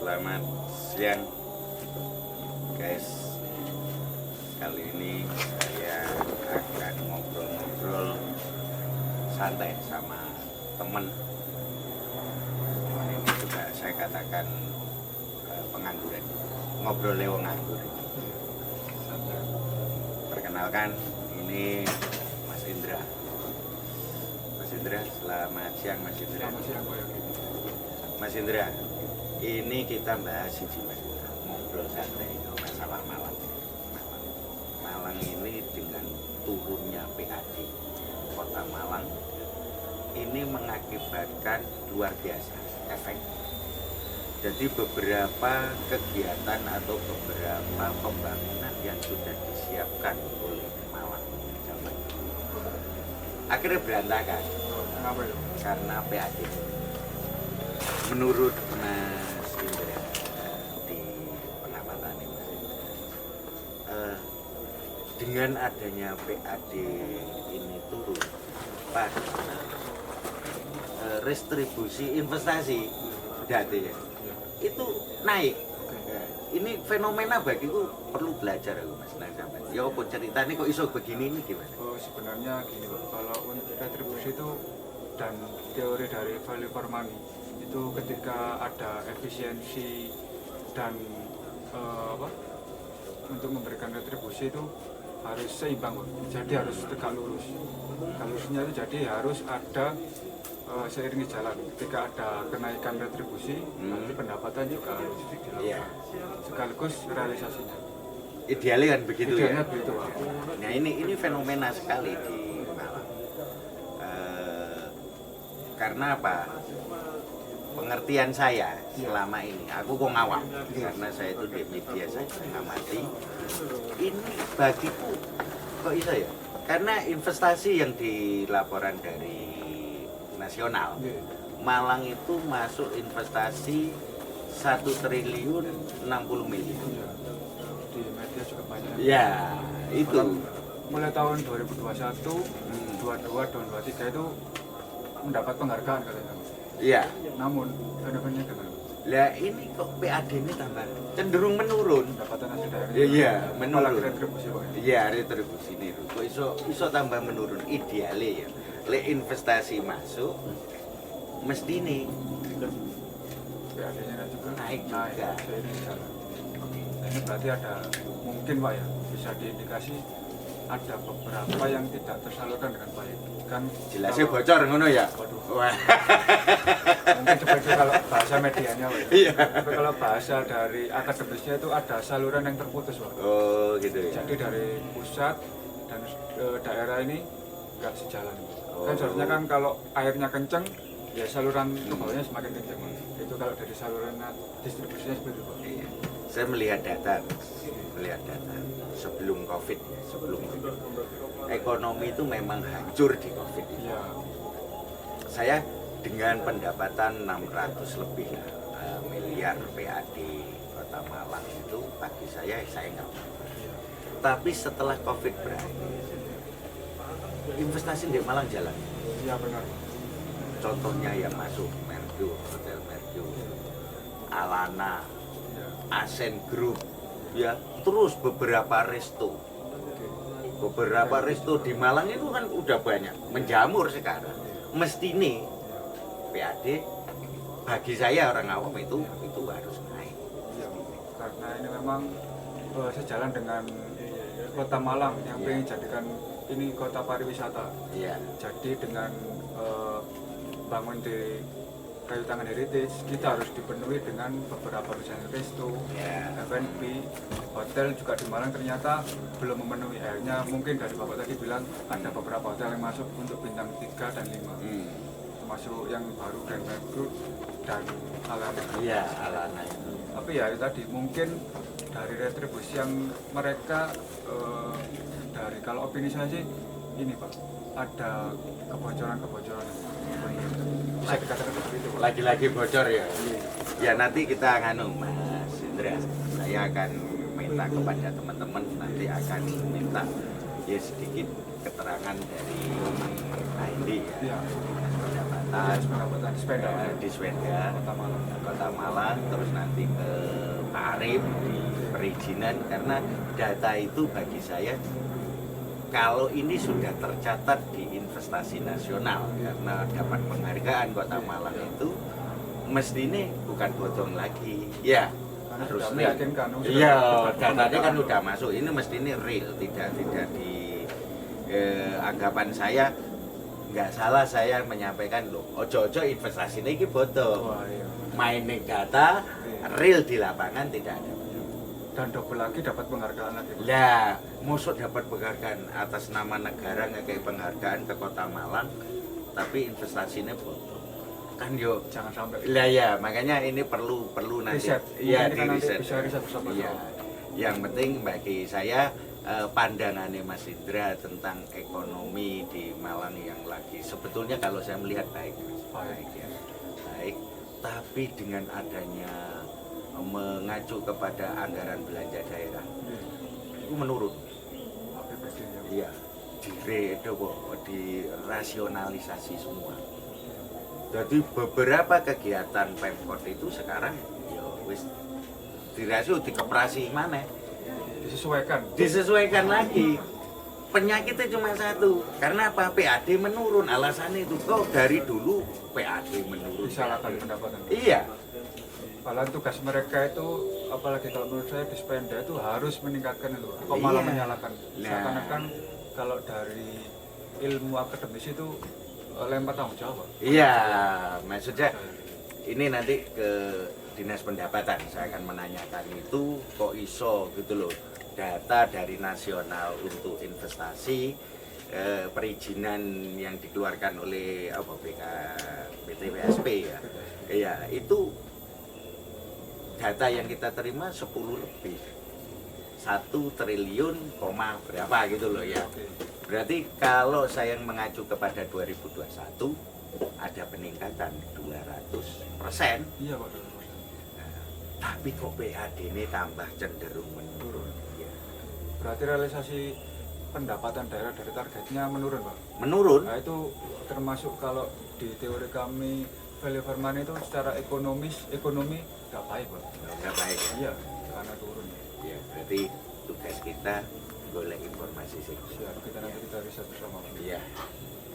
Selamat siang guys. Kali ini saya akan ngobrol-ngobrol santai sama temen. Ini juga saya katakan pengangguran, ngobrol lewat nganggur. Perkenalkan, ini Mas Indra. Mas Indra, selamat siang Mas Indra. Selamat siang, Pak Yogi. Mas Indra, ini kita bahas siji Mas, ngobrol santai masalah Malang. Malang ini dengan turunnya PAD Kota Malang ini mengakibatkan luar biasa efek. Jadi beberapa kegiatan atau beberapa pembangunan yang sudah disiapkan oleh Malang zaman akhirnya berantakan. Kenapa itu? Karena PAD. Menurut Mas Indra di pengamatan ini, dengan adanya PAD ini turun, restribusi investasi data itu naik. Ini fenomena bagiku perlu belajar aku Mas. Nah, sampai ya apa ceritanya kok iso begini ini gimana? Sebenarnya gini Pak, kalau untuk retribusi itu dan teori dari value for money itu ketika ada efisiensi dan untuk memberikan retribusi itu harus seimbang Pak. Jadi harus tegak lurus. Lurusnya itu jadi harus ada seiringi jalan. Ketika ada kenaikan retribusi, nanti pendapatan juga harus dilakukan. Sekaligus realisasinya. Idealnya kan begitu. Idealnya ya. begitu Pak. Nah ini fenomena sekali di Malang. Karena apa? Pengertian saya selama ini, aku kok ngawam karena saya itu di media saya mengamati. Ini bagiku kok bisa ya? Karena investasi yang di laporan dari nasional, Malang itu masuk investasi 1.060 miliar. Di media juga banyak. Ya, itu. Mulai tahun 2021, 22 dan 23 itu mendapat penghargaan katanya. Iya. Namun fenomena gimana? Lah ini kok PAD ini tambah cenderung menurun. Pendapatan asli daerah. Iya, menurun. Apalagi retribusi Pak. Iya, retribusi niru. Kok iso tambah menurun idealnya ya. Lek investasi masuk mesti ini PAD-nya juga naik juga. Seiring jalan. Nah, ini berarti ada mungkin Pak ya bisa diindikasi ada beberapa yang tidak tersalurkan dengan baik. Kan Jelasnya kalau- bocor ngono ya. Waduh. Wah. Mungkin seperti kalau bahasa medianya Pak. Iya. Tapi kalau bahasa dari akademisnya itu ada saluran yang terputus Pak. Oh, gitu ya. Jadi dari pusat dan daerah ini nggak sejalan. Oh. Kan seharusnya kan kalau airnya kenceng, ya saluran ke bawahnya semakin kenceng. Itu kalau dari saluran distribusinya seperti itu Pak. Iya. Saya melihat data sebelum COVID, ekonomi itu memang hancur di COVID. Iya. Saya dengan pendapatan 600 lebih miliar PAD Kota Malang itu bagi saya nggak apa. Tapi setelah COVID berakhir, investasi di Malang jalan. Iya benar. Contohnya yang masuk Mercu, Hotel Mercu, Alana, Iya. Asen Group, ya terus beberapa resto di Malang itu kan udah banyak menjamur sekarang. Mesti nih PAD bagi saya orang awam itu harus naik. Iya. Karena ini memang sejalan dengan Kota Malang yang pengen jadikan ini kota pariwisata. Iya. Jadi dengan bangun di Kayu Tangan Heritage, kita harus dipenuhi dengan beberapa misalnya resto, F&B, hotel juga di Malang ternyata belum memenuhi. Akhirnya mungkin dari Bapak tadi bilang ada beberapa hotel yang masuk untuk bintang 3 dan 5. Termasuk yang baru Grand Mercure dan Alana. Iya, Alana itu. Tapi ya itu tadi mungkin dari retribusi yang mereka dari kalau opini saya sih ini Pak, ada kebocoran-kebocoran. Bisa dikatakan seperti itu Pak. Lagi-lagi bocor ya. Ya nanti kita Mas Indra, saya akan minta kepada teman-teman, nanti akan minta ya sedikit keterangan dari Andi ya. Iya. Pendapat. pendapatan sepeda di Sweden, Kota Malang, terus nanti ke Pak Arif di perizinan, karena data itu bagi saya kalau ini sudah tercatat di investasi nasional karena dapat penghargaan Kota Malang itu mesti ini bukan bodong lagi ya, harus meyakinkan. Iya, datanya kan udah masuk, ini mesti ini real, tidak di anggapan saya nggak salah saya menyampaikan loh, ojo-ojo investasi ini bodong. Mining data real di lapangan tidak ada. Dan double lagi dapat penghargaan lagi. Lah, musuh dapat penghargaan atas nama negara, kayak penghargaan ke Kota Malang, tapi investasinya bodong. Kan yo Jangan sampai. lah ya, makanya ini perlu nanti Riset. ya Mungkin di nanti riset. bisa riset bersama-sama. Iya. Yang penting bagi saya pandangannya Mas Indra tentang ekonomi di Malang yang lagi sebetulnya kalau saya melihat baik ya. Baik, tapi dengan adanya mengacu kepada anggaran belanja daerah itu menurun. Iya, dirasionalisasi semua. Jadi beberapa kegiatan Pemkot itu sekarang ya wis dirasio dikeprasi mana? Disesuaikan lagi. Penyakitnya cuma satu. Karena apa? PAD menurun. Alasannya itu kok dari dulu PAD menurun. Disalahkan pendapatan. Iya. Padahal tugas mereka itu, apalagi kalau menurut saya di Spenda itu harus meningkatkan itu. Kok malah Iya. menyalahkan? Nah. Seakan-akan kalau dari ilmu akademis itu lempar tanggung jawab. Iya, maksudnya ini nanti ke Dinas Pendapatan saya akan menanyakan itu kok iso gitu loh, data dari nasional untuk investasi perizinan yang dikeluarkan oleh BTPSP ya. Iya, itu data yang kita terima 10 lebih. 1 triliun koma berapa gitu loh ya. Berarti kalau saya mengacu kepada 2021 ada peningkatan 200%. Iya Pak. Tapi kok PAD ini tambah cenderung menurun. Ya. Berarti realisasi pendapatan daerah dari targetnya menurun Pak? Menurun. Nah itu termasuk kalau di teori kami value for money itu secara ekonomi nggak baik Pak? Nggak baik ya? Iya, karena turun. Ya, berarti tugas kita golek informasi sih. Siap, kita nanti kita riset bersama. Iya.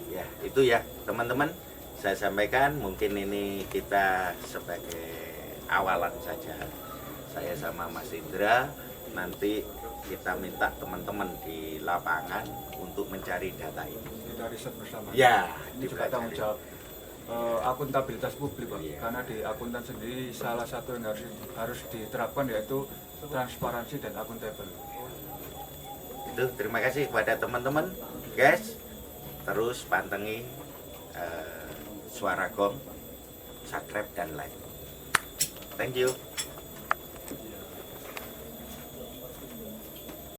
Ya, itu ya teman-teman. Saya sampaikan mungkin ini kita sebagai awalan saja. Saya sama Mas Indra nanti kita minta teman-teman di lapangan untuk mencari data ini. Kita riset bersama. Ya, ini juga tanggung jawab akuntabilitas publik Pak. Iya. Karena di akuntan sendiri salah satu yang harus diterapkan yaitu transparansi dan akuntabel. Itu terima kasih kepada teman-teman, guys. Terus pantengi suara gong, subscribe dan like. Thank you.